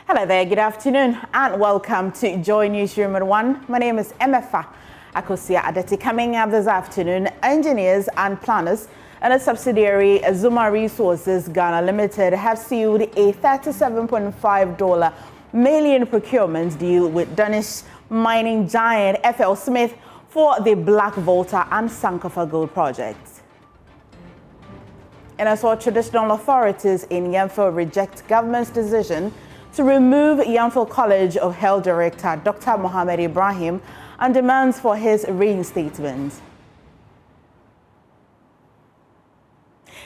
Hello there, good afternoon and welcome to JoyNews Room at 1. My name is Emefa Akosia Adeti. Coming up this afternoon, engineers and planners and a subsidiary Zuma Resources Ghana Limited have sealed a $37.5 million procurement deal with Danish mining giant FLSmidth for the Black Volta and Sankofa gold projects. And as well, traditional authorities in Yamfo reject government's decision to remove Yamfo College of Health Director Dr. Mohammed Ibrahim and demands for his reinstatement.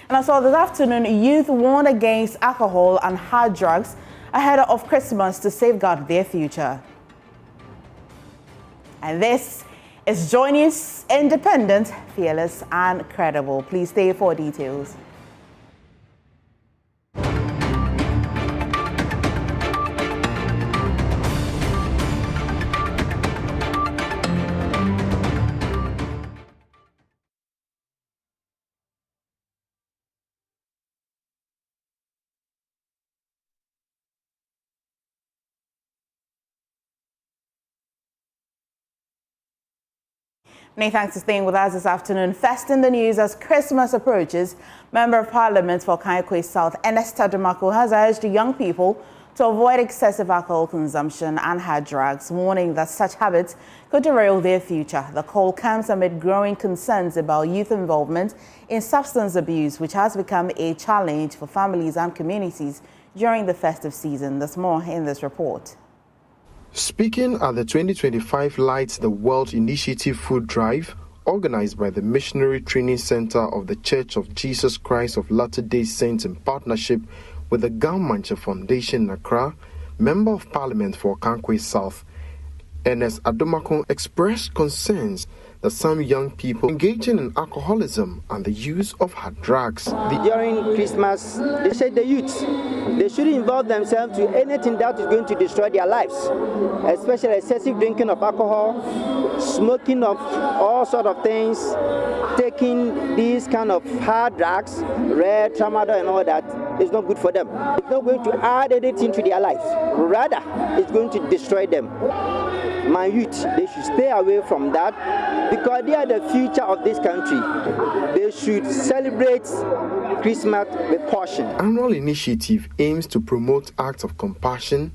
And as well, this afternoon, youth warned against alcohol and hard drugs ahead of Christmas to safeguard their future. And this is JoyNews, independent, fearless, and credible. Please stay for details. Many thanks for staying with us this afternoon. First in the news, as Christmas approaches, Member of Parliament for Kankwe South, Ernest Adumako, has urged young people to avoid excessive alcohol consumption and hard drugs, warning that such habits could derail their future. The call comes amid growing concerns about youth involvement in substance abuse, which has become a challenge for families and communities during the festive season. There's more in this report. Speaking at the 2025 Lights the World Initiative Food Drive, organized by the Missionary Training Center of the Church of Jesus Christ of Latter-day Saints in partnership with the Galmanche Foundation in Accra, Member of Parliament for Kankwe South, Ernest Adumako, expressed concerns that some young people engaging in alcoholism and the use of hard drugs. During Christmas, they said the youth, they shouldn't involve themselves to anything that is going to destroy their lives, especially excessive drinking of alcohol, smoking of all sorts of things, taking these kind of hard drugs, red, tramadol and all that. It's not good for them. It's not going to add anything to their life. Rather, it's going to destroy them. My youth, they should stay away from that because they are the future of this country. They should celebrate Christmas with caution. Annual initiative aims to promote acts of compassion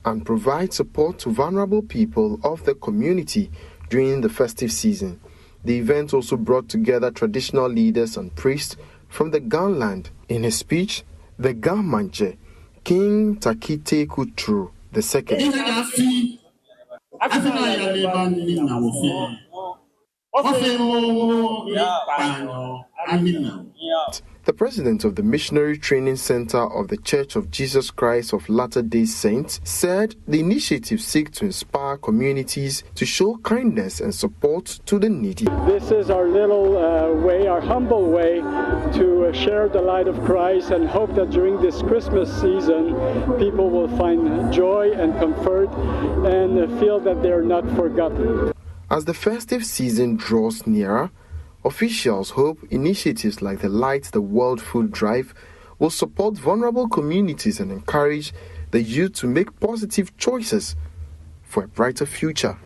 and provide support to vulnerable people of the community during the festive season. The event also brought together traditional leaders and priests from the Ghanland. In his speech, the Galmanche, King Takite Kutru II, the president of the Missionary Training Center of the Church of Jesus Christ of Latter-day Saints, said the initiative seeks to inspire communities to show kindness and support to the needy. This is our little way, our humble way to share the light of Christ and hope that during this Christmas season, people will find joy and comfort and feel that they are not forgotten. As the festive season draws nearer, officials hope initiatives like the Light the World Food Drive will support vulnerable communities and encourage the youth to make positive choices for a brighter future.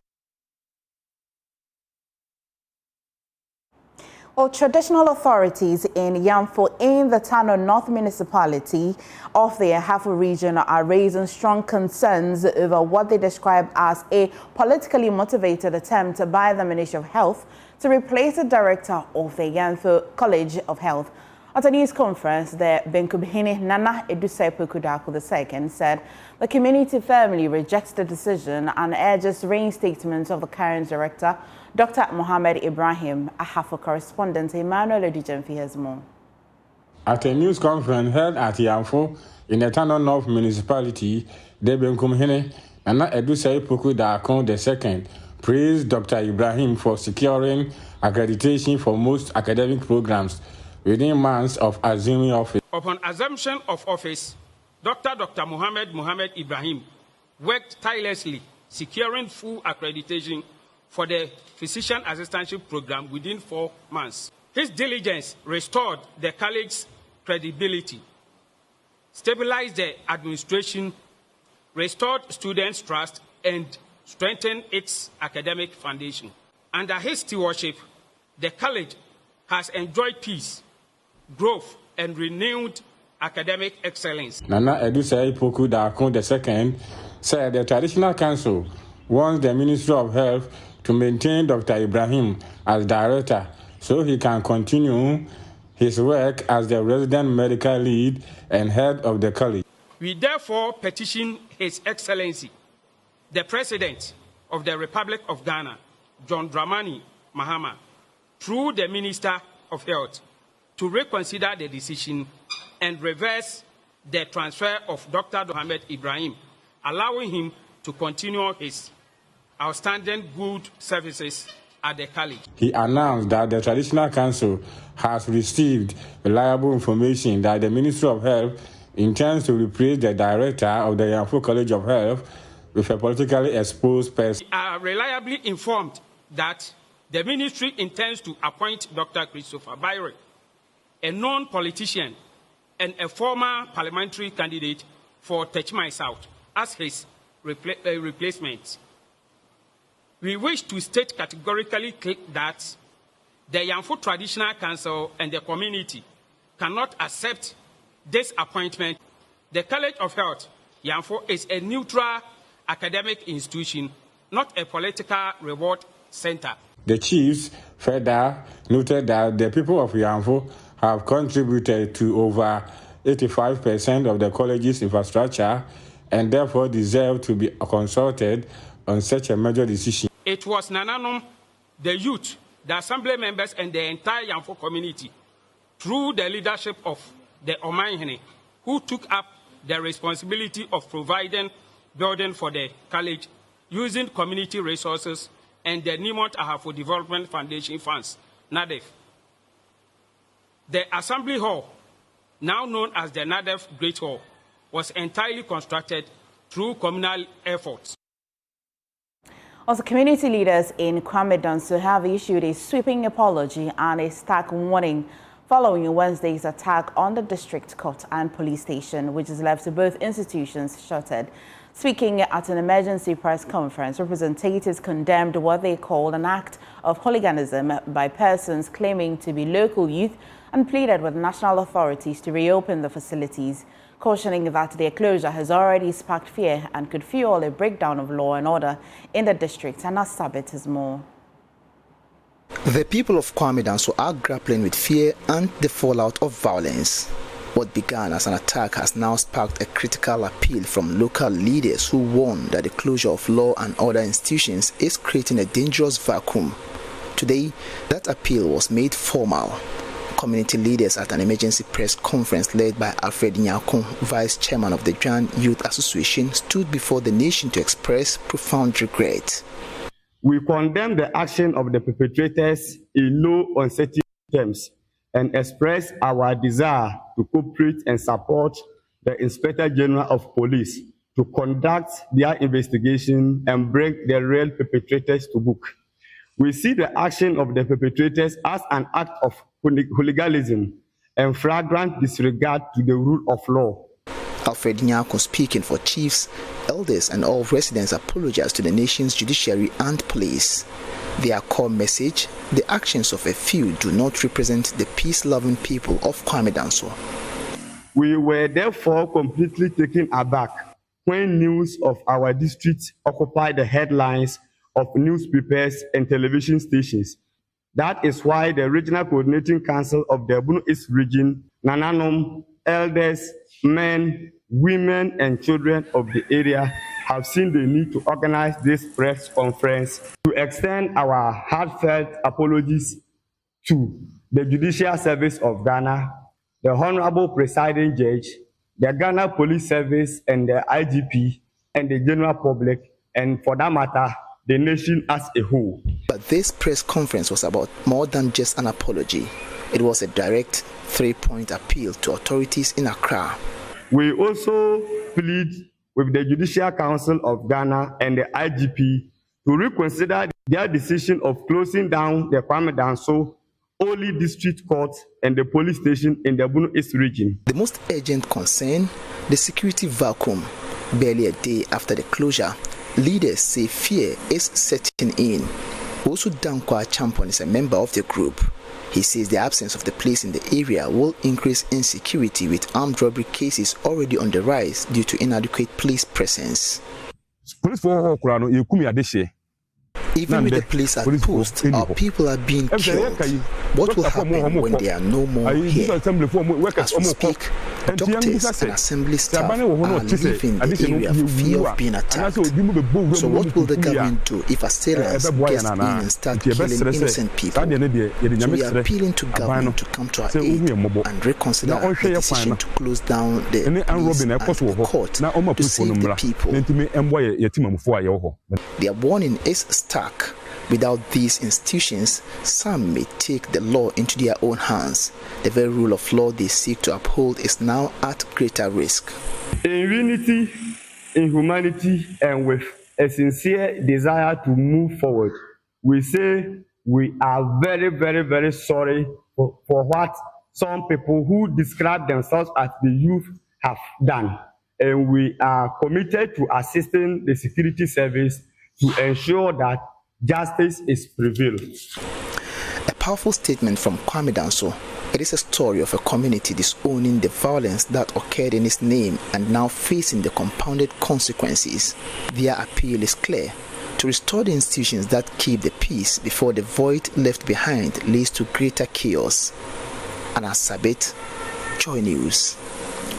Well, traditional authorities in Yamfo in the Tano North Municipality of the Ahafo region are raising strong concerns over what they describe as a politically motivated attempt by the Ministry of Health to replace the director of the Yamfo College of Health. At a news conference, the Benkubhini Nana Edusaipu Kudaku II said the community firmly rejects the decision and urges reinstatement of the current director, Dr. Mohammed Ibrahim. Ahafo correspondent Emmanuel Odijemfi has more. At a news conference held at Yamfo in the Tano North Municipality, the Benkubhini Nana Edusaipu Kudaku II praised Dr. Ibrahim for securing accreditation for most academic programs within months of assuming office. Upon assumption of office, Dr. Mohammed Ibrahim worked tirelessly, securing full accreditation for the physician assistantship program within 4 months. His diligence restored the college's credibility, stabilized the administration, restored students' trust, and strengthened its academic foundation. Under his stewardship, the college has enjoyed peace, growth, and renewed academic excellence. Nana Edusei Poku Dakon II said the Traditional Council wants the Ministry of Health to maintain Dr. Ibrahim as director so he can continue his work as the resident medical lead and head of the college. We therefore petition His Excellency, the President of the Republic of Ghana, John Dramani Mahama, through the Minister of Health, to reconsider the decision and reverse the transfer of Dr. Mohammed Ibrahim, allowing him to continue his outstanding good services at the college. He announced that the Traditional Council has received reliable information that the Ministry of Health intends to replace the director of the Yamfo College of Health with a politically exposed person. We are reliably informed that the ministry intends to appoint Dr. Christopher Byron, a known politician and a former parliamentary candidate for Techmai South, as his replacement. We wish to state categorically that the Yamfo Traditional Council and the community cannot accept this appointment. The College of Health, Yamfo, is a neutral academic institution, not a political reward center. The chiefs further noted that the people of Yamfo have contributed to over 85% of the college's infrastructure and therefore deserve to be consulted on such a major decision. It was Nananom, the youth, the assembly members, and the entire Yamfo community, through the leadership of the Omanhene, who took up the responsibility of providing building for the college using community resources and the Nimont Ahafo Development Foundation funds, NADEF. The Assembly Hall, now known as the NADEF Great Hall, was entirely constructed through communal efforts. Also, community leaders in Kwame Danso have issued a sweeping apology and a stark warning following Wednesday's attack on the district court and police station, which has left both institutions shuttered. Speaking at an emergency press conference, representatives condemned what they called an act of hooliganism by persons claiming to be local youth and pleaded with national authorities to reopen the facilities, cautioning that their closure has already sparked fear and could fuel a breakdown of law and order in the district. And Asabit is more. The people of Kwame Danso are grappling with fear and the fallout of violence. What began as an attack has now sparked a critical appeal from local leaders who warn that the closure of law and order institutions is creating a dangerous vacuum. Today, that appeal was made formal. Community leaders at an emergency press conference led by Alfred Nyakon, vice chairman of the Jan Youth Association, stood before the nation to express profound regret. We condemn the action of the perpetrators in no uncertain terms and express our desire to cooperate and support the Inspector General of Police to conduct their investigation and bring the real perpetrators to book. We see the action of the perpetrators as an act of hooliganism and flagrant disregard to the rule of law. Alfred Nyako, speaking for chiefs, elders and all residents, apologized to the nation's judiciary and police. Their core message: the actions of a few do not represent the peace-loving people of Kwame Danso. We were therefore completely taken aback when news of our district occupied the headlines of newspapers and television stations. That is why the Regional Coordinating Council of the Bunu East Region, Nananom, elders, men, women, and children of the area have seen the need to organize this press conference to extend our heartfelt apologies to the Judicial Service of Ghana, the Honorable Presiding Judge, the Ghana Police Service, and the IGP, and the general public, and for that matter, the nation as a whole. But this press conference was about more than just an apology. It was a direct three-point appeal to authorities in Accra. We also plead with the Judicial Council of Ghana and the IGP to reconsider their decision of closing down the Kwame Danso Oli District Court and the police station in the Bunu East region. The most urgent concern: the security vacuum. Barely a day after the closure, leaders say fear is setting in. Also, Dankwa Champon is a member of the group. He says the absence of the police in the area will increase insecurity, with armed robbery cases already on the rise due to inadequate police presence. Even with the police at post, our people are being killed. What will happen when they are no more here? As we speak, doctors and assembly staff are leaving the area for fear of being attacked. So what will the government do if assailants get in and start killing innocent people? So we are appealing to government to come to our aid and reconsider the decision to close down the police and the court to save the people. Their warning is stark. Without these institutions, some may take the law into their own hands. The very rule of law they seek to uphold is now at greater risk. In unity, in humanity, and with a sincere desire to move forward, we say we are very, very, very sorry for what some people who describe themselves as the youth have done. And we are committed to assisting the security service to ensure that justice is prevailed. A powerful statement from Kwame Danso. It is a story of a community disowning the violence that occurred in its name and now facing the compounded consequences. Their appeal is clear: to restore the institutions that keep the peace before the void left behind leads to greater chaos. Anna Sabit, JoyNews.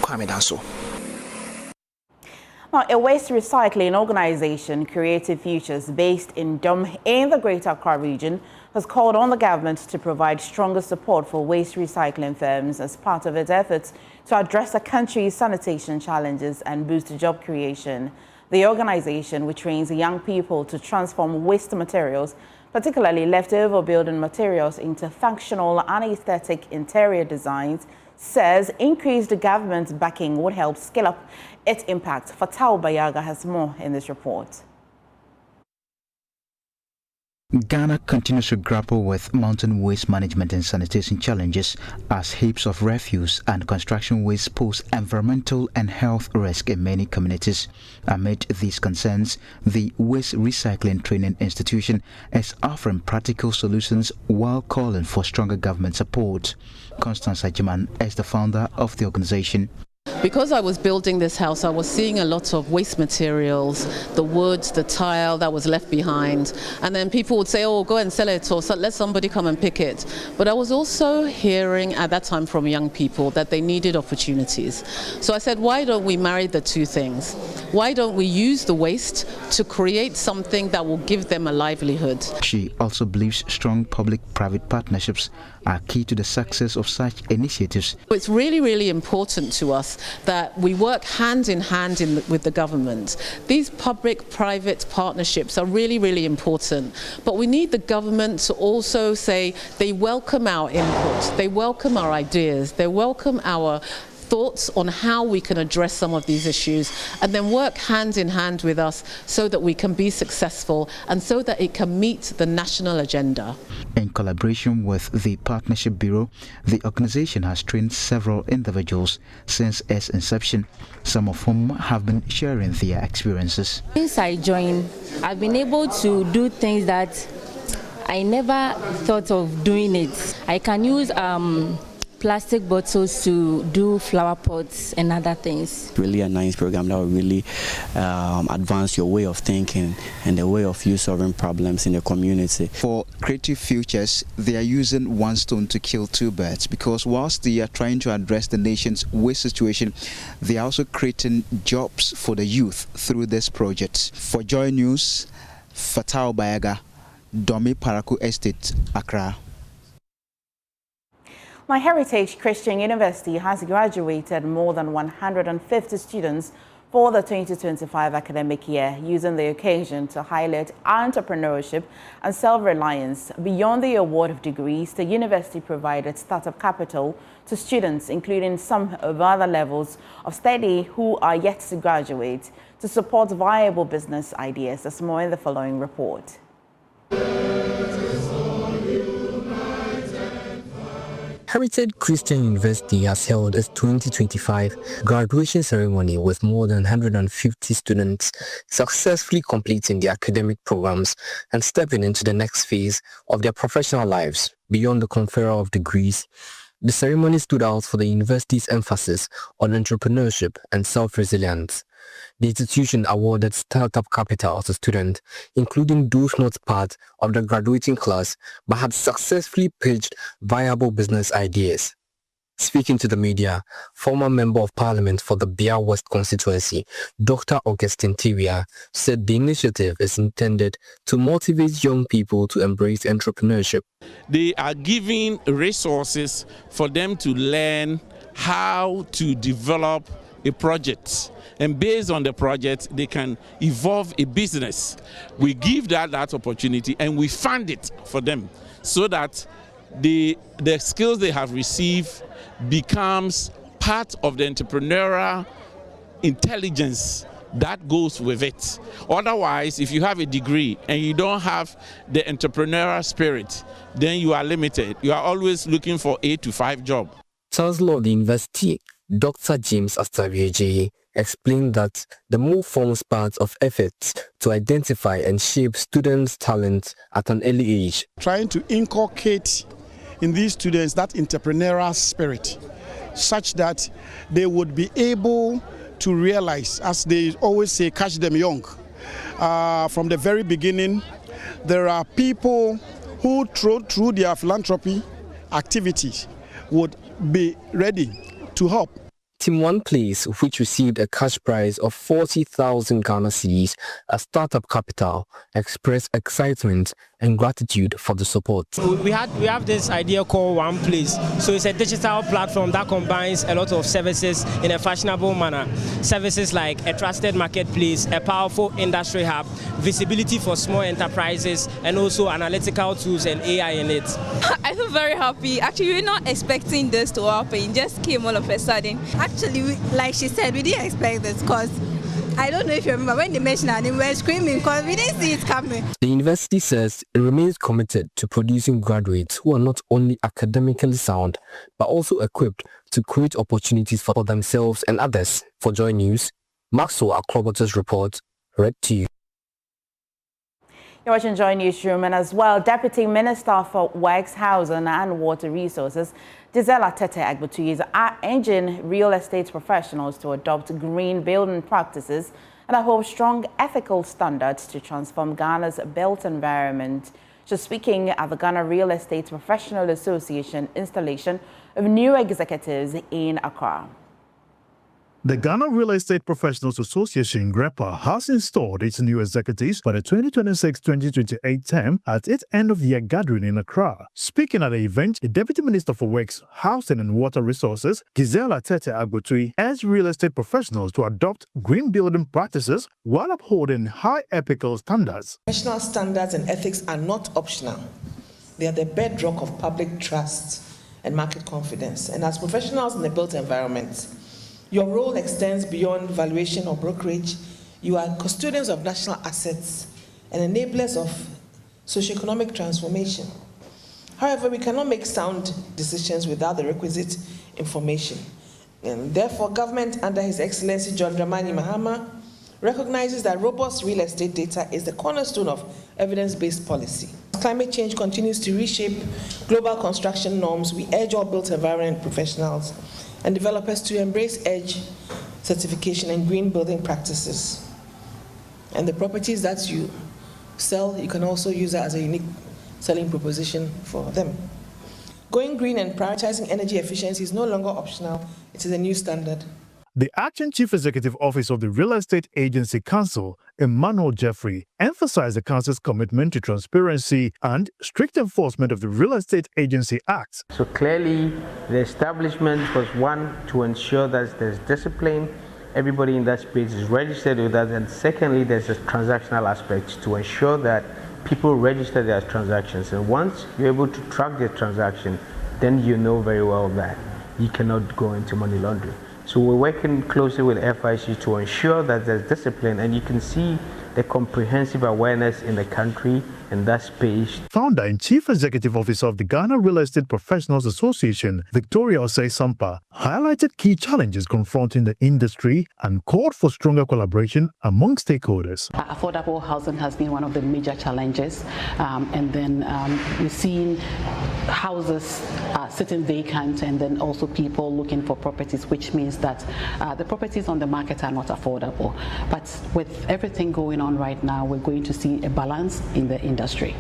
Kwame Danso. Now, a waste recycling organization, Creative Futures, based in Dom in the Greater Accra region, has called on the government to provide stronger support for waste recycling firms as part of its efforts to address the country's sanitation challenges and boost job creation. The organization, which trains young people to transform waste materials, particularly leftover building materials, into functional and aesthetic interior designs, says increased government backing would help scale up its impact. Fatal Bayaga has more in this report. Ghana continues to grapple with mountain waste management and sanitation challenges as heaps of refuse and construction waste pose environmental and health risk in many communities. Amid these concerns, the Waste Recycling Training Institution is offering practical solutions while calling for stronger government support. Constance Ajiman is the founder of the organization. Because I was building this house, I was seeing a lot of waste materials, the wood, the tile that was left behind, and then people would say, oh, go and sell it, or let somebody come and pick it. But I was also hearing at that time from young people that they needed opportunities. So I said, why don't we marry the two things? Why don't we use the waste to create something that will give them a livelihood? She also believes strong public-private partnerships are key to the success of such initiatives. It's really, really important to us that we work hand in hand with the government. These public-private partnerships are really, really important. But we need the government to also say they welcome our input, they welcome our ideas, they welcome our thoughts on how we can address some of these issues, and then work hand in hand with us so that we can be successful and so that it can meet the national agenda. In collaboration with the Partnership Bureau, the organization has trained several individuals since its inception, some of whom have been sharing their experiences. Since I joined, I've been able to do things that I never thought of doing it. I can use plastic bottles to do flower pots and other things. Really a nice program that will really advance your way of thinking and the way of you solving problems in the community. For Creative Futures, they are using one stone to kill two birds, because whilst they are trying to address the nation's waste situation, they are also creating jobs for the youth through this project. For JoyNews, Fatal Bayaga, Domi Paraku Estate, Accra. My Heritage Christian University has graduated more than 150 students for the 2025 academic year, using the occasion to highlight entrepreneurship and self-reliance. Beyond the award of degrees, the university provided startup capital to students, including some of other levels of study who are yet to graduate, to support viable business ideas. There's more in the following report. Heritage Christian University has held its 2025 graduation ceremony with more than 150 students successfully completing their academic programs and stepping into the next phase of their professional lives beyond the conferral of degrees. The ceremony stood out for the university's emphasis on entrepreneurship and self-resilience. The institution awarded startup capital to students, including those not part of the graduating class but had successfully pitched viable business ideas. Speaking to the media, former Member of Parliament for the Bia West constituency, Dr. Augustine Tiria, said the initiative is intended to motivate young people to embrace entrepreneurship. They are giving resources for them to learn how to develop a project, and based on the project they can evolve a business. We give that opportunity and we fund it for them so that the skills they have received becomes part of the entrepreneurial intelligence that goes with it. Otherwise, if you have a degree and you don't have the entrepreneurial spirit, then you are limited. You are always looking for 8 to 5 jobs. Chancellor of the university, Dr. James Astaviaje, explained that the move forms part of efforts to identify and shape students' talents at an early age. Trying to inculcate in these students that entrepreneurial spirit, such that they would be able to realize, as they always say, catch them young. From the very beginning, there are people who through their philanthropy activities would be ready to help. Team 1 Place, which received a cash prize of 40,000 Ghana cedis as startup capital, expressed excitement and gratitude for the support. We have this idea called One Place. So it's a digital platform that combines a lot of services in a fashionable manner. Services like a trusted marketplace, a powerful industry hub, visibility for small enterprises, and also analytical tools and AI in it. I feel very happy. Actually, we were not expecting this to happen. It just came all of a sudden. Actually, like she said, we didn't expect this because I don't know if you remember when they mentioned our name, we were screaming because we didn't see it coming. The university says it remains committed to producing graduates who are not only academically sound, but also equipped to create opportunities for themselves and others. For JoyNews, Maxwell Akrobota's report, read to you. You're watching Joy Newsroom, and as well, Deputy Minister for Works, Housing and Water Resources, Gisela Tete Agbotuyi, is urging real estate professionals to adopt green building practices and uphold strong ethical standards to transform Ghana's built environment. She's speaking at the Ghana Real Estate Professional Association installation of new executives in Accra. The Ghana Real Estate Professionals Association, GREPA, has installed its new executives for the 2026-2028 term at its end-of-year gathering in Accra. Speaking at the event, the Deputy Minister for Works, Housing and Water Resources, Gisela Tete Agbotuyi, urged real estate professionals to adopt green building practices while upholding high ethical standards. Professional standards and ethics are not optional. They are the bedrock of public trust and market confidence. And as professionals in the built environment, your role extends beyond valuation or brokerage. You are custodians of national assets and enablers of socioeconomic transformation. However, we cannot make sound decisions without the requisite information. And therefore, government under His Excellency John Dramani Mahama recognizes that robust real estate data is the cornerstone of evidence-based policy. As climate change continues to reshape global construction norms, we urge all built environment professionals and developers to embrace EDGE certification and green building practices. And the properties that you sell, you can also use that as a unique selling proposition for them. Going green and prioritizing energy efficiency is no longer optional, it is a new standard. The Acting Chief Executive Office of the Real Estate Agency Council, Emmanuel Jeffrey, emphasized the Council's commitment to transparency and strict enforcement of the Real Estate Agency Act. So clearly, the establishment was one, to ensure that there's discipline, everybody in that space is registered with that, and secondly, there's a transactional aspect to ensure that people register their transactions. And once you're able to track their transaction, then you know very well that you cannot go into money laundering. So we're working closely with FIC to ensure that there's discipline, and you can see the comprehensive awareness in the country in that space. Founder and Chief Executive Officer of the Ghana Real Estate Professionals Association, Victoria Osei-Sampa, highlighted key challenges confronting the industry and called for stronger collaboration among stakeholders. Affordable housing has been one of the major challenges, and then we've seen houses sitting vacant, and then also people looking for properties, which means that the properties on the market are not affordable. But with everything going on right now, we're going to see a balance in the industry.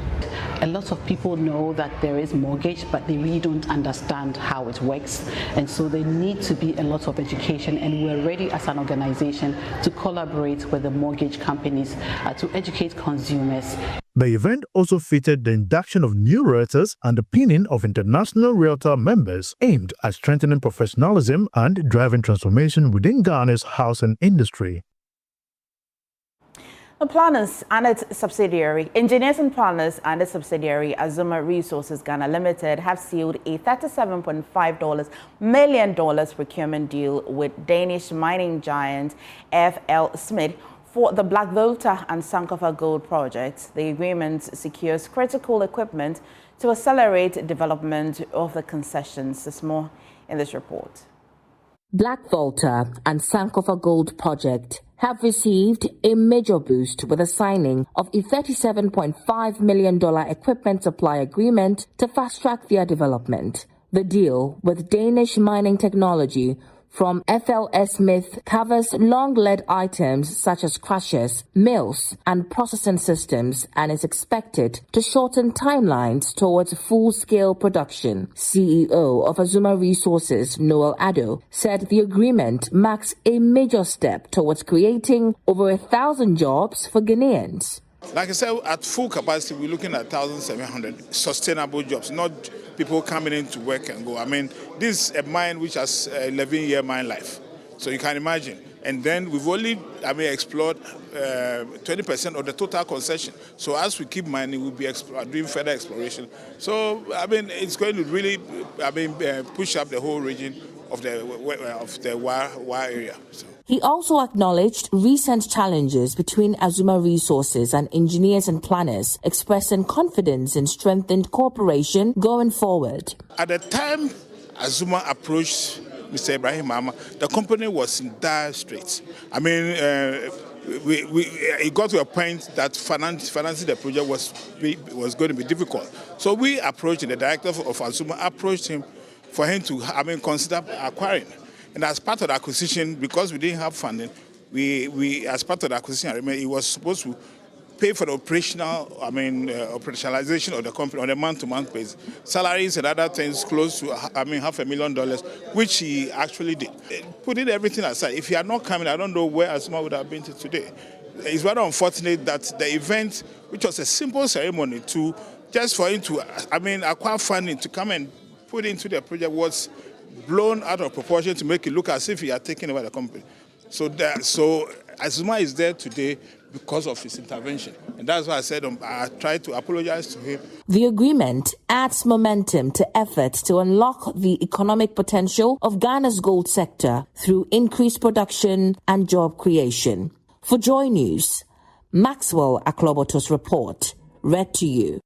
A lot of people know that there is mortgage, but they really don't understand how it works, and so there need to be a lot of education, and we're ready as an organization to collaborate with the mortgage companies to educate consumers. The event also featured the induction of new realtors and the pinning of international realtor members aimed at strengthening professionalism and driving transformation within Ghana's housing industry. The planners and its subsidiary, engineers and planners and its subsidiary, Azuma Resources Ghana Limited, have sealed a $37.5 million procurement deal with Danish mining giant FLSmidth for the Black Volta and Sankofa gold projects. The agreement secures critical equipment to accelerate development of the concessions. There's more in this report. Black Volta and Sankofa gold project have received a major boost with the signing of a $37.5 million equipment supply agreement to fast-track their development. The deal with Danish mining technology from FLSmidth covers long lead items such as crushers, mills, and processing systems, and is expected to shorten timelines towards full-scale production. CEO of Azuma Resources, Noel Addo, said the agreement marks a major step towards creating over 1,000 jobs for Ghanaians. Like I said, at full capacity, we're looking at 1,700 sustainable jobs, not people coming in to work and go. I mean, this is a mine which has 11-year mine life. So you can imagine. And then we've only, explored 20% of the total concession. So as we keep mining, we'll be doing further exploration. So, it's going to really, push up the whole region of the Wa area. So. He also acknowledged recent challenges between Azuma Resources and engineers and planners, expressing confidence in strengthened cooperation going forward. At the time Azuma approached Mr. Ibrahim Mama, the company was in dire straits. It got to a point that financing the project was going to be difficult. So we approached the director of Azuma, approached him for him to consider acquiring. And as part of the acquisition, because we didn't have funding, we as part of the acquisition, he was supposed to pay for the operationalization of the company on a month-to-month basis. Salaries and other things close to $500,000, which he actually did. Putting everything aside, if he had not come in, I don't know where Azuma would have been to today. It's rather unfortunate that the event, which was a simple ceremony just for him to acquire funding to come and put into the project, was blown out of proportion to make it look as if he had taken over the company. So Azuma is there today because of his intervention. And that's why I said I tried to apologize to him. The agreement adds momentum to efforts to unlock the economic potential of Ghana's gold sector through increased production and job creation. For JoyNews, Maxwell Akloboto's report, read to you.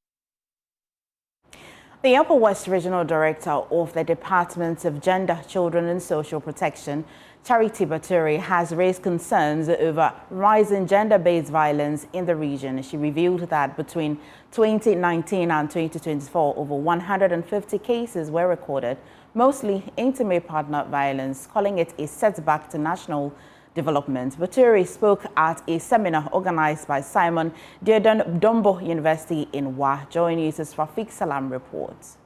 The Upper West Regional Director of the Department of Gender, Children and Social Protection, Charity Baturi, has raised concerns over rising gender-based violence in the region. She revealed that between 2019 and 2024, over 150 cases were recorded, mostly intimate partner violence, calling it a setback to national development. Baturi spoke at a seminar organized by Simon Diodon Dombo University in Wa. JoyNews' Rafiq Salam reports.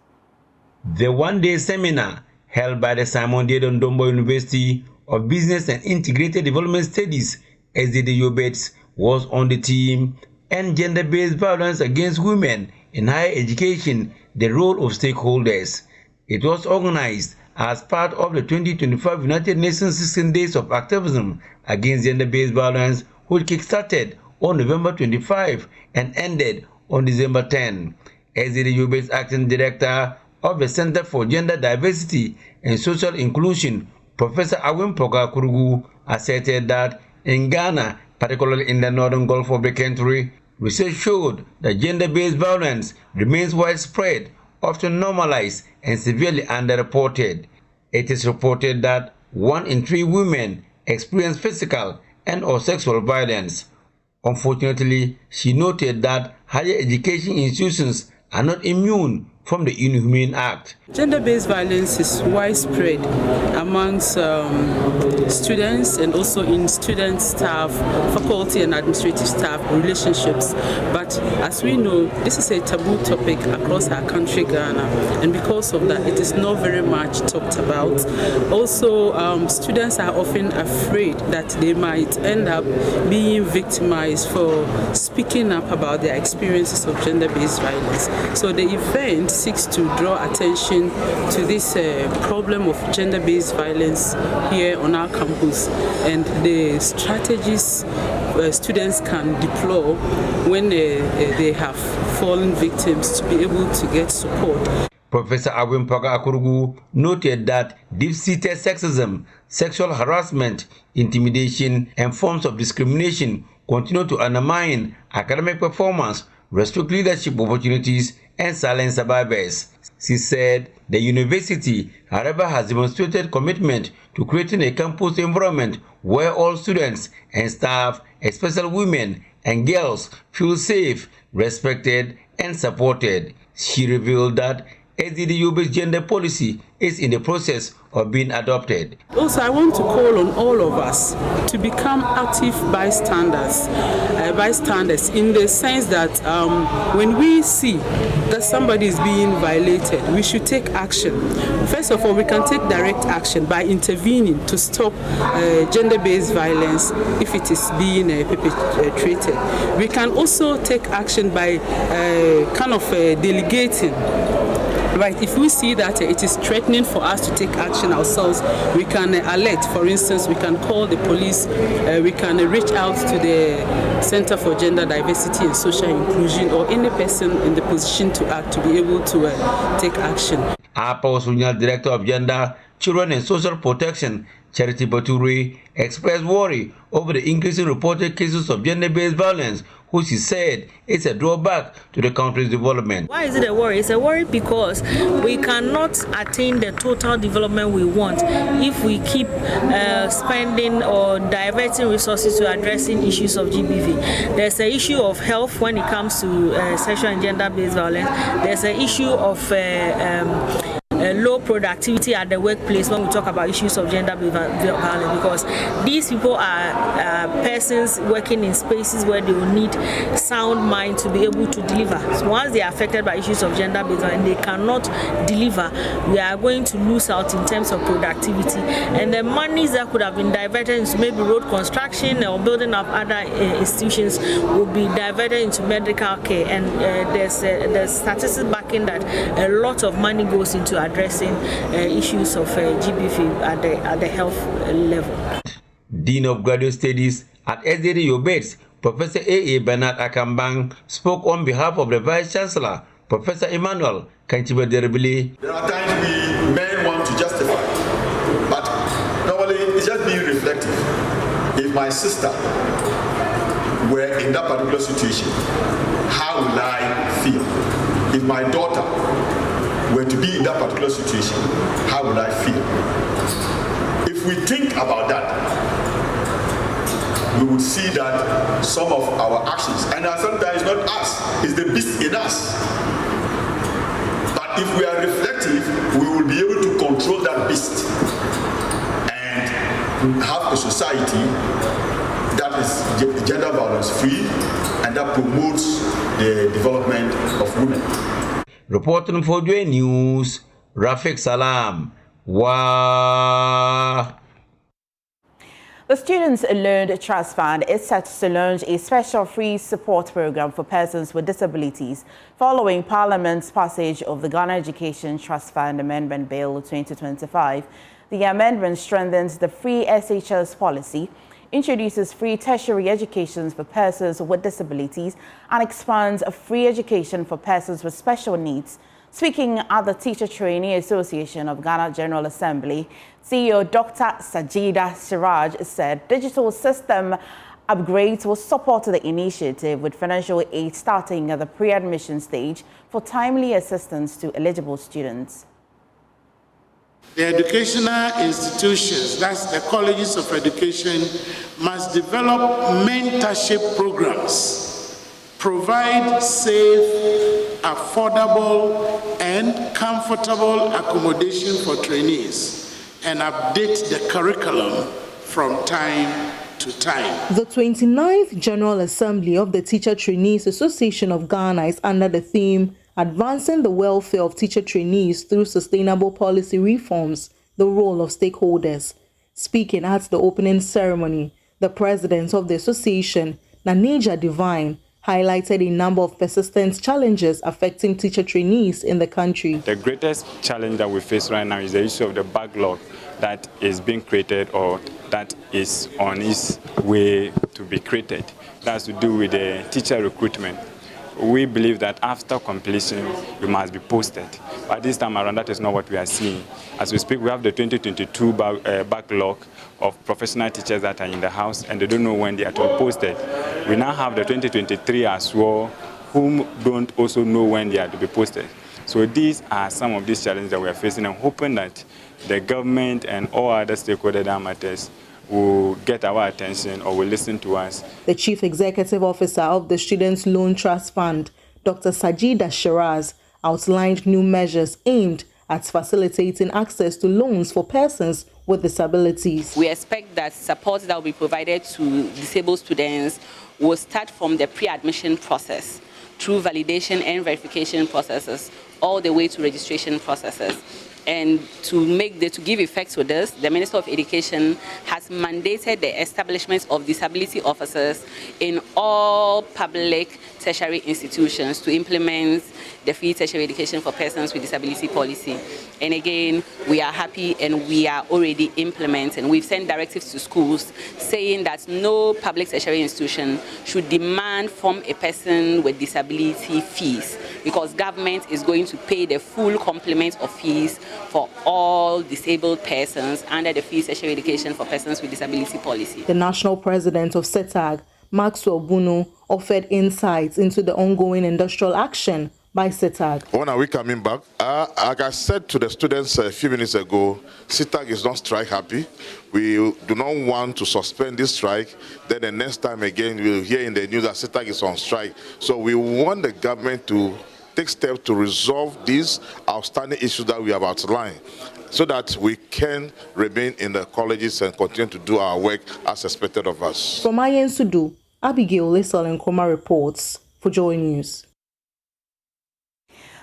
The one-day seminar held by the Simon Diodon Dombo University of Business and Integrated Development Studies, SDDUBETS, was on the theme "End Gender-Based Violence Against Women in Higher Education, the Role of Stakeholders." It was organized as part of the 2025 United Nations 16 Days of Activism Against Gender-Based Violence, which kick-started on November 25 and ended on December 10. SDDUBETS Acting Director of the Center for Gender Diversity and Social Inclusion, Professor Awin Poga Kurugu, asserted that in Ghana, particularly in the northern Gulf of the country, research showed that gender-based violence remains widespread, often normalized, and severely underreported. It is reported that 1 in 3 women experience physical and/or sexual violence. Unfortunately, she noted that higher education institutions are not immune from the inhumane act. Gender-based violence is widespread amongst students and also in student staff, faculty and administrative staff relationships. But as we know, this is a taboo topic across our country, Ghana, and because of that, it is not very much talked about. Also, students are often afraid that they might end up being victimized for speaking up about their experiences of gender-based violence. So the event seeks to draw attention to this problem of gender-based violence here on our campus and the strategies students can deploy when they have fallen victims to be able to get support. Professor Awimpaga Akurugu noted that deep-seated sexism, sexual harassment, intimidation, and forms of discrimination continue to undermine academic performance, restrict leadership opportunities, and silence survivors. She said the university, however, has demonstrated commitment to creating a campus environment where all students and staff, especially women and girls, feel safe, respected, and supported. She revealed that SDDU's gender policy is in the process of being adopted. Also, I want to call on all of us to become active bystanders in the sense that when we see that somebody is being violated, we should take action. First of all, we can take direct action by intervening to stop gender-based violence if it is being perpetrated. We can also take action by delegating. Right, if we see that it is threatening for us to take action ourselves, we can alert. For instance, we can call the police, we can reach out to the Center for Gender Diversity and Social Inclusion or any person in the position to act to be able to take action. APA Director of Gender, Children and Social Protection, Charity Bature, expressed worry over the increasing reported cases of gender-based violence, which she said is a drawback to the country's development. Why is it a worry? It's a worry because we cannot attain the total development we want if we keep spending or diverting resources to addressing issues of GBV. There's an issue of health when it comes to sexual and gender-based violence. There's an issue of low productivity at the workplace when we talk about issues of gender-based violence, because these people are persons working in spaces where they will need sound mind to be able to deliver. So once they are affected by issues of gender-based violence, they cannot deliver. We are going to lose out in terms of productivity, and the monies that could have been diverted into maybe road construction or building up other institutions will be diverted into medical care, and there's statistics backing that a lot of money goes into addressing issues of GBV at the health level. Dean of Graduate Studies at SDDU Bates, Professor A.A. Bernard Akambang, spoke on behalf of the Vice Chancellor, Professor Emmanuel Kanchibaderbili. There are times we men want to justify, but normally it's just being reflective. If my sister were in that particular situation, how will I feel? If my daughter were to be in that particular situation, how would I feel? If we think about that, we would see that some of our actions, and sometimes not us, it's the beast in us. But if we are reflective, we will be able to control that beast and have a society that is gender violence free and that promotes the development of women. Reporting for JoyNews, Rafiq Salam. Wow. The Students Loan Trust Fund is set to launch a special free support program for persons with disabilities following Parliament's passage of the Ghana Education Trust Fund Amendment Bill 2025. The amendment strengthens the free SHS policy, introduces free tertiary education for persons with disabilities, and expands free education for persons with special needs. Speaking at the Teacher Trainee Association of Ghana General Assembly, CEO Dr. Sajida Siraj said digital system Upgrades will support the initiative with financial aid starting at the pre-admission stage for timely assistance to eligible students. The educational institutions, that's the colleges of education, must develop mentorship programs, provide safe, affordable, and comfortable accommodation for trainees, and update the curriculum from time to time. The 29th General Assembly of the Teacher Trainees Association of Ghana is under the theme Advancing the Welfare of Teacher Trainees Through Sustainable Policy Reforms, the Role of Stakeholders. Speaking at the opening ceremony, the president of the association, Naneja Divine, highlighted a number of persistent challenges affecting teacher trainees in the country. The greatest challenge that we face right now is the issue of the backlog that is being created or that is on its way to be created. That's to do with the teacher recruitment. We believe that after completion, you must be posted. But this time around, that is not what we are seeing. As we speak, we have the 2022 backlog of professional teachers that are in the house, and they don't know when they are to be posted. We now have the 2023 as well, whom don't also know when they are to be posted. So these are some of these challenges that we are facing, and hoping that the government and all other stakeholders that matters will get our attention or will listen to us. The Chief Executive Officer of the Students' Loan Trust Fund, Dr. Sajida Shiraz, outlined new measures aimed at facilitating access to loans for persons with disabilities. We expect that support that will be provided to disabled students will start from the pre-admission process, through validation and verification processes, all the way to registration processes. And to give effect to this, the Minister of Education has mandated the establishment of disability officers in all public tertiary institutions to implement the free tertiary education for persons with disability policy. And again, we are happy and we are already implementing. We've sent directives to schools saying that no public tertiary institution should demand from a person with disability fees, because government is going to pay the full complement of fees for all disabled persons under the free tertiary education for persons with disability policy. The national president of SETAG, Maxwell Bunu, offered insights into the ongoing industrial action by SETAG. When are we coming back? Like I said to the students a few minutes ago, SETAG is not strike happy. We do not want to suspend this strike. Then the next time again, we'll hear in the news that SETAG is on strike. So we want the government to take steps to resolve these outstanding issues that we have outlined, so that we can remain in the colleges and continue to do our work as expected of us. From Ayen Sudu, Abigail Lesal Nkrumah reports for JoyNews.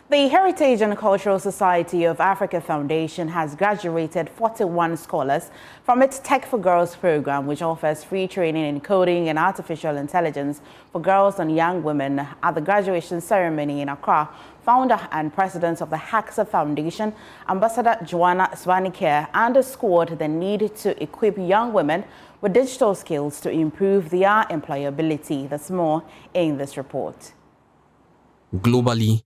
The Heritage and Cultural Society of Africa Foundation has graduated 41 scholars from its Tech for Girls program, which offers free training in coding and artificial intelligence for girls and young women. At the graduation ceremony in Accra, founder and president of the HACSA Foundation, Ambassador Joanna Svanicare, underscored the need to equip young women with digital skills to improve their employability. There's more in this report. Globally,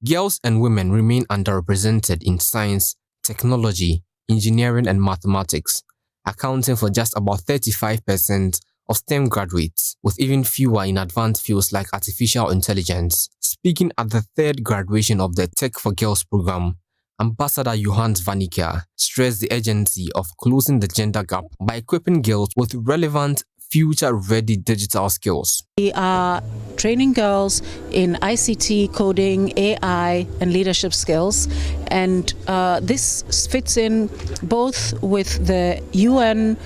girls and women remain underrepresented in science, technology, engineering, and mathematics, accounting for just about 35% of STEM graduates, with even fewer in advanced fields like artificial intelligence. Speaking at the third graduation of the Tech for Girls program, Ambassador Johannes Vanica stressed the urgency of closing the gender gap by equipping girls with relevant, future-ready digital skills. We are training girls in ICT, coding, AI, and leadership skills, and this fits in both with the UN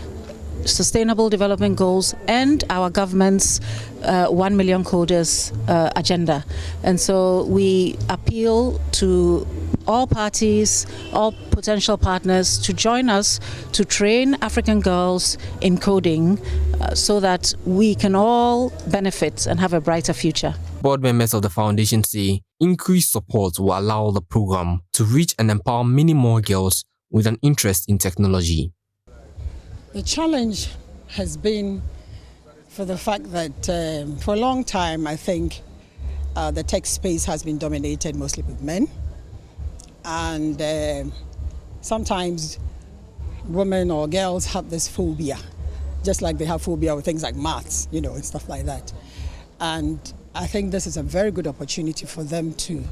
Sustainable Development Goals and our government's 1 million coders agenda. And so we appeal to all parties, all potential partners to join us to train African girls in coding so that we can all benefit and have a brighter future. Board members of the foundation say increased support will allow the program to reach and empower many more girls with an interest in technology. The challenge has been for the fact that for a long time, I think the tech space has been dominated mostly with men. And sometimes women or girls have this phobia just like they have phobia with things like maths, and stuff like that. And I think this is a very good opportunity for them to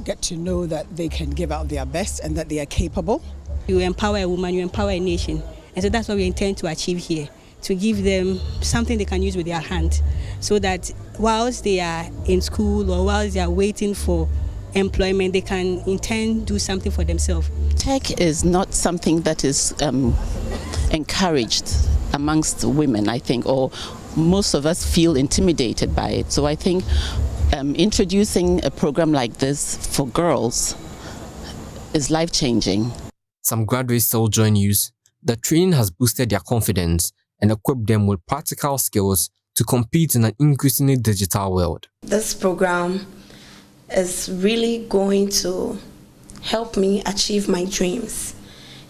get to know that they can give out their best and that they are capable. You empower a woman, you empower a nation. And so that's what we intend to achieve here, to give them something they can use with their hand, so that whilst they are in school or whilst they are waiting for employment, they can in turn do something for themselves. Tech is not something that is encouraged amongst women, I think, or most of us feel intimidated by it. So I think introducing a program like this for girls is life-changing. Some graduates told JoyNews the training has boosted their confidence and equipped them with practical skills to compete in an increasingly digital world. This program is really going to help me achieve my dreams.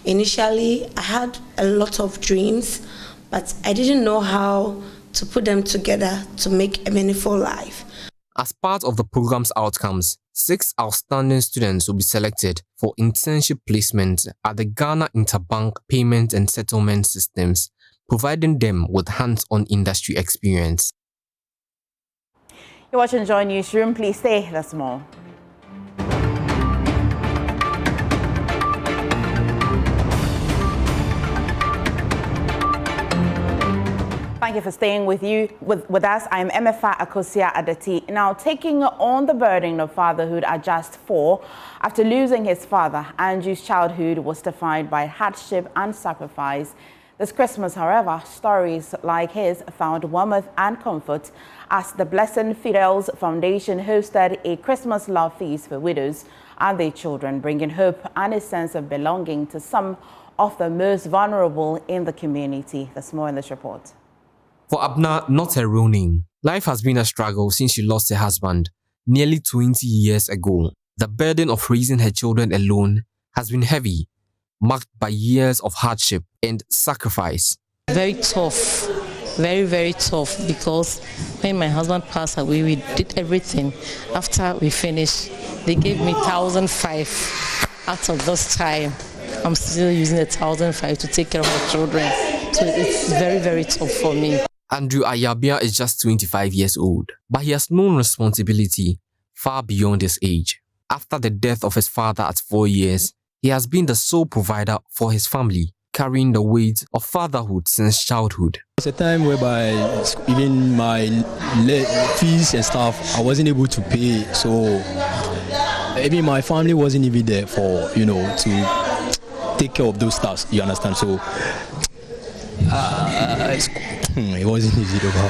Initially, I had a lot of dreams, but I didn't know how to put them together to make a meaningful life. As part of the program's outcomes, 6 outstanding students will be selected for internship placement at the Ghana Interbank Payment and Settlement Systems, providing them with hands-on industry experience. You're watching Joy Newsroom. Please stay. There's more. Thank you for staying with us. I'm Emefa Akosia Adati. Now, taking on the burden of fatherhood at just 4, after losing his father, Andrew's childhood was defined by hardship and sacrifice. This Christmas, however, stories like his found warmth and comfort as the Blessing Fidelis Foundation hosted a Christmas love feast for widows and their children, bringing hope and a sense of belonging to some of the most vulnerable in the community. There's more in this report. For Abna, not her real name, life has been a struggle since she lost her husband nearly 20 years ago. The burden of raising her children alone has been heavy, marked by years of hardship and sacrifice. Very tough, very, very tough, because when my husband passed away, we did everything. After we finished, they gave me 1,500. Out of this time, I'm still using 1,500 to take care of my children. So it's very, very tough for me. Andrew Ayabia is just 25 years old, but he has known responsibility far beyond his age. After the death of his father at 4 years, he has been the sole provider for his family, carrying the weight of fatherhood since childhood. It's a time whereby even my fees and stuff, I wasn't able to pay, so even my family wasn't even there for, to take care of those stuff, you understand? So it wasn't easy to go.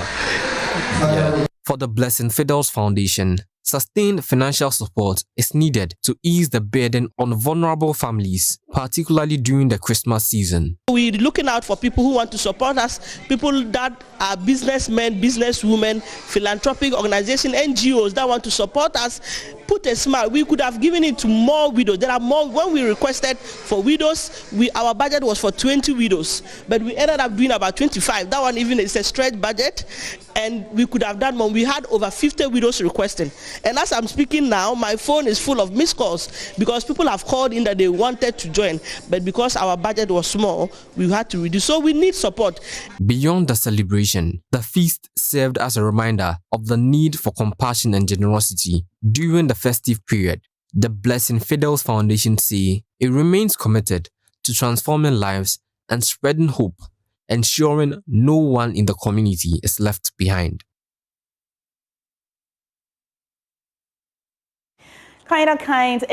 Yeah. For the Blessing Fidelis Foundation, sustained financial support is needed to ease the burden on vulnerable families, particularly during the Christmas season. We're looking out for people who want to support us, people that are businessmen, businesswomen, philanthropic organizations, NGOs that want to support us. Put a smile. We could have given it to more widows. There are more. When we requested for widows, our budget was for 20 widows, but we ended up doing about 25. That one even is a stretch budget, and we could have done more. We had over 50 widows requesting, and as I'm speaking now, my phone is full of missed calls because people have called in that they wanted to join, but because our budget was small, we had to reduce. So we need support. Beyond the celebration, the feast served as a reminder of the need for compassion and generosity during the festive period. The Blessing Fidelis Foundation say it remains committed to transforming lives and spreading hope, ensuring no one in the community is left behind. Kinder Kids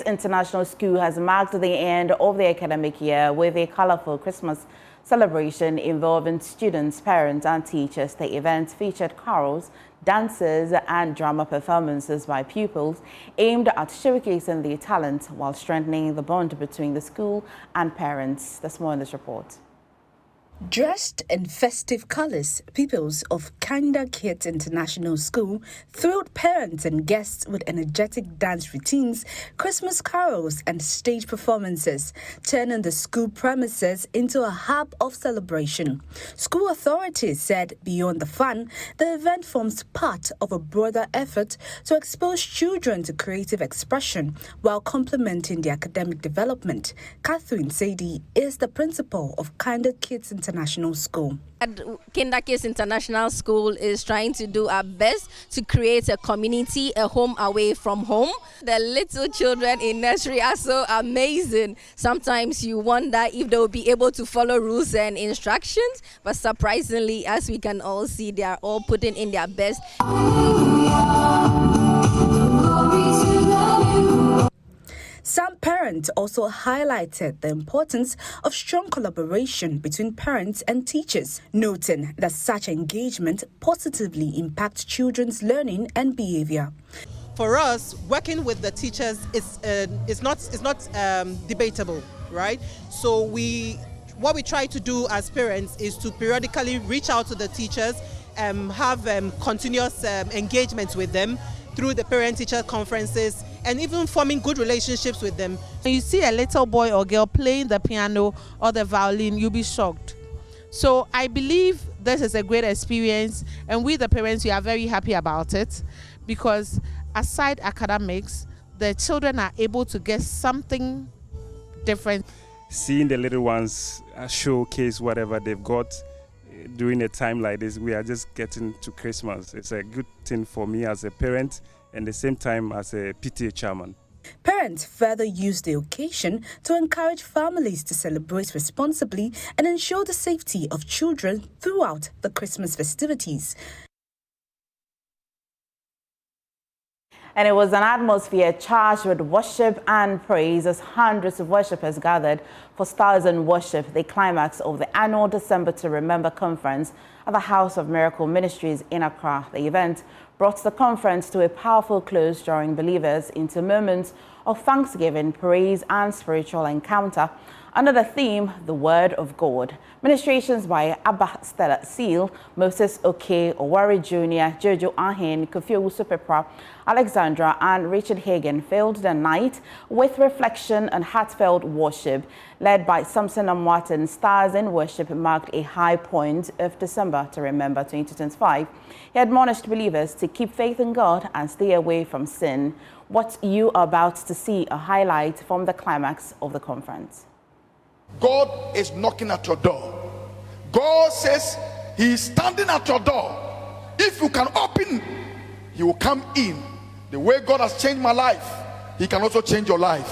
International School has marked the end of the academic year with a colorful Christmas celebration involving students, parents, and teachers. The event featured carols, dances, and drama performances by pupils aimed at showcasing their talent while strengthening the bond between the school and parents. There's more in this report. Dressed in festive colors, pupils of Kinder Kids International School thrilled parents and guests with energetic dance routines, Christmas carols and stage performances, turning the school premises into a hub of celebration. School authorities said beyond the fun, the event forms part of a broader effort to expose children to creative expression while complementing their academic development. Catherine Sadie is the principal of Kinder Kids International School. Kinder Kids International School is trying to do our best to create a community, a home away from home. The little children in nursery are so amazing. Sometimes you wonder if they will be able to follow rules and instructions, but surprisingly, as we can all see, they are all putting in their best. Some parents also highlighted the importance of strong collaboration between parents and teachers, noting that such engagement positively impacts children's learning and behavior. For us, working with the teachers is not debatable, right? So what we try to do as parents is to periodically reach out to the teachers and have continuous engagements with them through the parent-teacher conferences, and even forming good relationships with them. When you see a little boy or girl playing the piano or the violin, you'll be shocked. So I believe this is a great experience, and we the parents, we are very happy about it, because aside academics, the children are able to get something different. Seeing the little ones showcase whatever they've got during a time like this, we are just getting to Christmas. It's a good thing for me as a parent and the same time as a PTA chairman. Parents further used the occasion to encourage families to celebrate responsibly and ensure the safety of children throughout the Christmas festivities. And it was an atmosphere charged with worship and praise as hundreds of worshippers gathered for Stars in Worship, the climax of the annual December to Remember conference at the House of Miracle Ministries in Accra. The event brought the conference to a powerful close, drawing believers into moments of thanksgiving, praise, and spiritual encounter under the theme, The Word of God. Ministrations by Abba Stella Seal, Moses Oke, Owari Jr., Jojo Ahen, Kofi Owusu-Pepra, Alexandra, and Richard Hagen filled the night with reflection and heartfelt worship. Led by Samson Amwatin, Stars in Worship marked a high point of December to Remember 2025. He admonished believers to keep faith in God and stay away from sin. What you are about to see, a highlight from the climax of the conference. God is knocking at your door. God says he is standing at your door. If you can open, he will come in. The way God has changed my life, he can also change your life.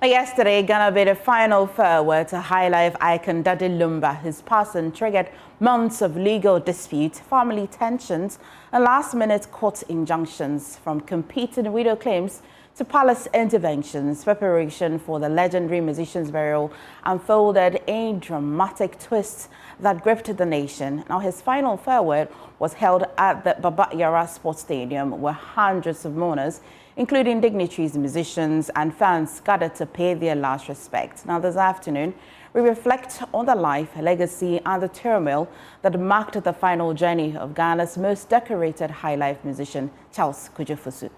Yesterday, Ghana made a final farewell to High Life icon Daddy Lumba. His passing triggered months of legal dispute, family tensions, and last-minute court injunctions. From competing widow claims to palace interventions, preparation for the legendary musician's burial unfolded a dramatic twist that gripped the nation. Now, his final farewell was held at the Baba Yara Sports Stadium, where hundreds of mourners, including dignitaries, musicians, and fans, gathered to pay their last respect. Now, this afternoon, we reflect on the life, legacy, and the turmoil that marked the final journey of Ghana's most decorated high life musician, Charles Kujofusu.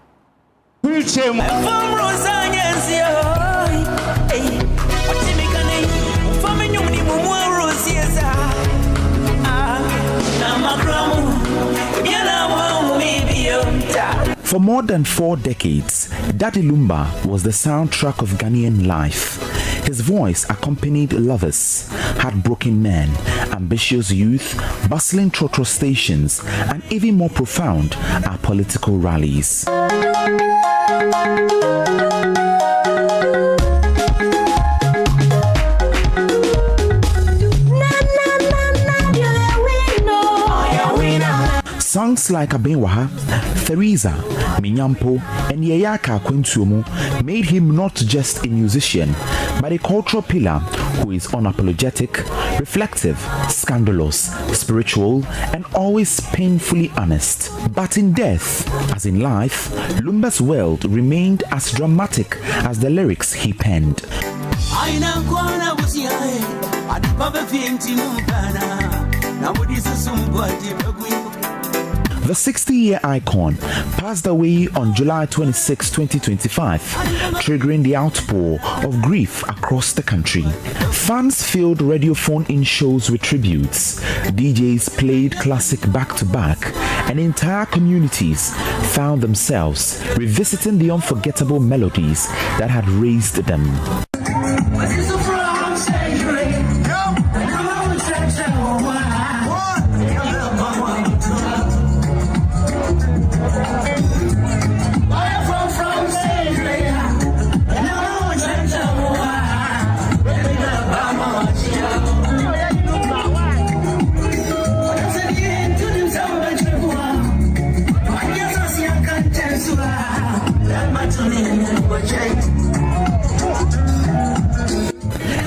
For more than 4 decades, Daddy Lumba was the soundtrack of Ghanaian life. His voice accompanied lovers, heartbroken men, ambitious youth, bustling trotro stations, and even more profound are political rallies. Songs like Abenwaha, Theresa, Minyampo, and Yayaka Kwentuomu made him not just a musician, but a cultural pillar who is unapologetic, reflective, scandalous, spiritual, and always painfully honest. But in death, as in life, Lumba's world remained as dramatic as the lyrics he penned. The 60-year icon passed away on July 26, 2025, triggering the outpour of grief across the country. Fans filled radio phone-in shows with tributes, DJs played classic back-to-back, and entire communities found themselves revisiting the unforgettable melodies that had raised them.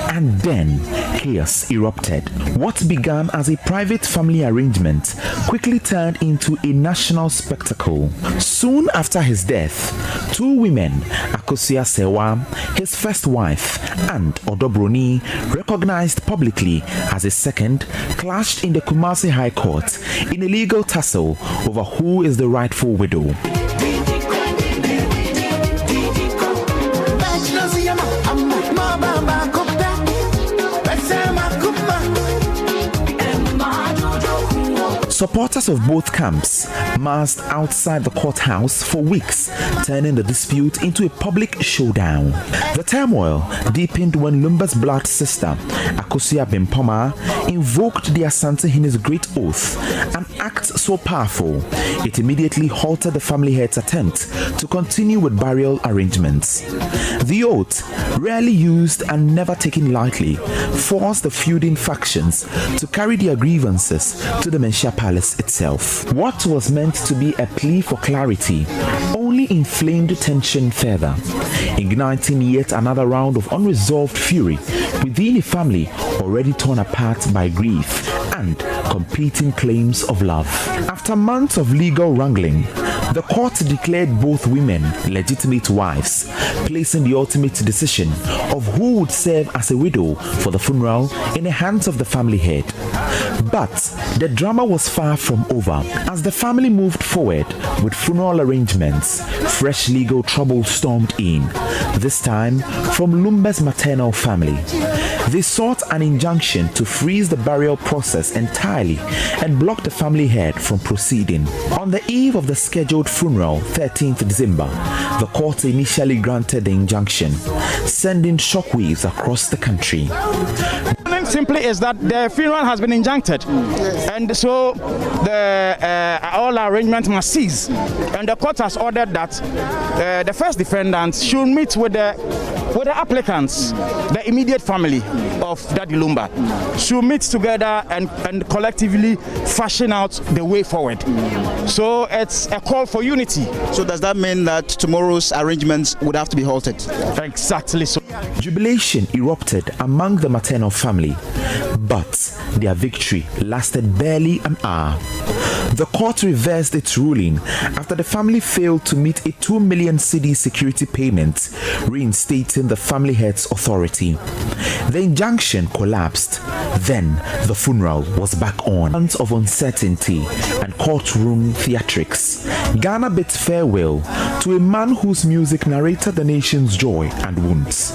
And then chaos erupted. What began as a private family arrangement quickly turned into a national spectacle. Soon after his death, 2 women, Akosia Sewa, his first wife, and Odobroni, recognized publicly as his second, clashed in the Kumasi High Court in a legal tussle over who is the rightful widow. Supporters of both camps massed outside the courthouse for weeks, turning the dispute into a public showdown. The turmoil deepened when Lumba's blood sister, Akosia Bimpoma, invoked the Asante-Hine's great oath, an act so powerful it immediately halted the family head's attempt to continue with burial arrangements. The oath, rarely used and never taken lightly, forced the feuding factions to carry their grievances to the Menchia Palace itself. What was meant to be a plea for clarity only inflamed tension further, igniting yet another round of unresolved fury within a family already torn apart by grief and competing claims of love. After months of legal wrangling, the court declared both women legitimate wives, placing the ultimate decision of who would serve as a widow for the funeral in the hands of the family head. But the drama was far from over. As the family moved forward with funeral arrangements, fresh legal trouble stormed in, this time from Lumba's maternal family. They sought an injunction to freeze the burial process entirely and block the family head from proceeding. On the eve of the scheduled funeral, 13th December, the court initially granted the injunction, sending shockwaves across the country. Simply is that the funeral has been injuncted, and so all arrangements must cease. And the court has ordered that the first defendants should meet with the applicants, the immediate family of Daddy Lumba, should meet together and collectively fashion out the way forward. So it's a call for unity. So does that mean that tomorrow's arrangements would have to be halted? Exactly so. Jubilation erupted among the maternal family, but their victory lasted barely an hour. The court reversed its ruling after the family failed to meet a 2 million cedi security payment, reinstating the family head's authority. The injunction collapsed. Then the funeral was back on. Months of uncertainty and courtroom theatrics. Ghana bid farewell to a man whose music narrated the nation's joy and wounds.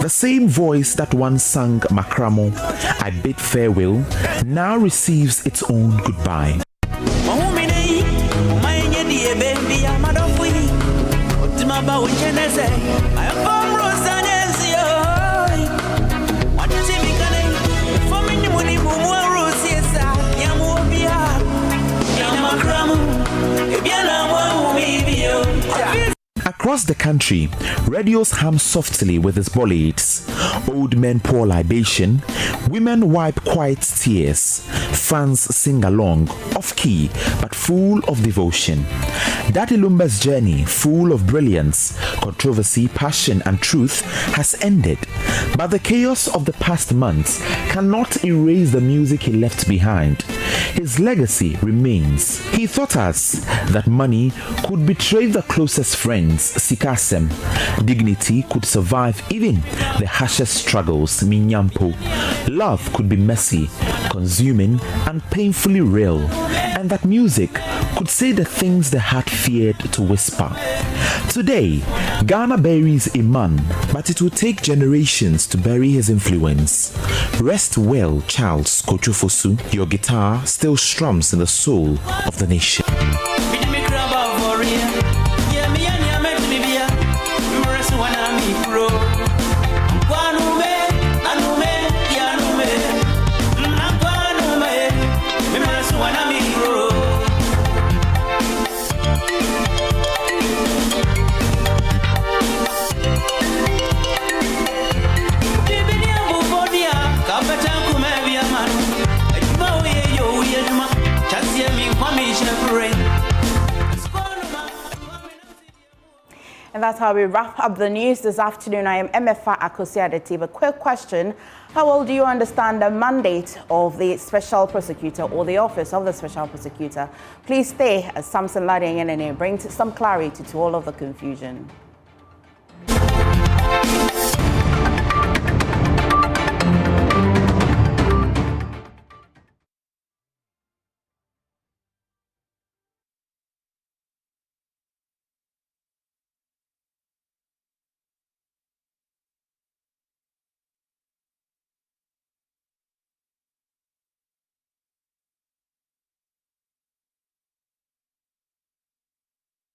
The same voice that once sang Makramo, I bid farewell, now receives its own goodbye. Across the country, radios hum softly with its bollards. Old men pour libation, women wipe quiet tears, fans sing along, off-key but full of devotion. Daddy Lumba's journey, full of brilliance, controversy, passion and truth, has ended. But the chaos of the past months cannot erase the music he left behind. His legacy remains. He taught us that money could betray the closest friends, sikasem. Dignity could survive even the harshest struggles, minyampo. Love could be messy, consuming and painfully real. And that music could say the things the heart feared to whisper. Today, Ghana buries a man, but it will take generations to bury his influence. Rest well, Charles Kochufosu. Your guitar still strums in the soul of the nation. And that's how we wrap up the news this afternoon. I am MFA Akosiadeti. A quick question: how well do you understand the mandate of the special prosecutor or the office of the special prosecutor? Please stay as Samson Lading and brings some clarity to all of the confusion.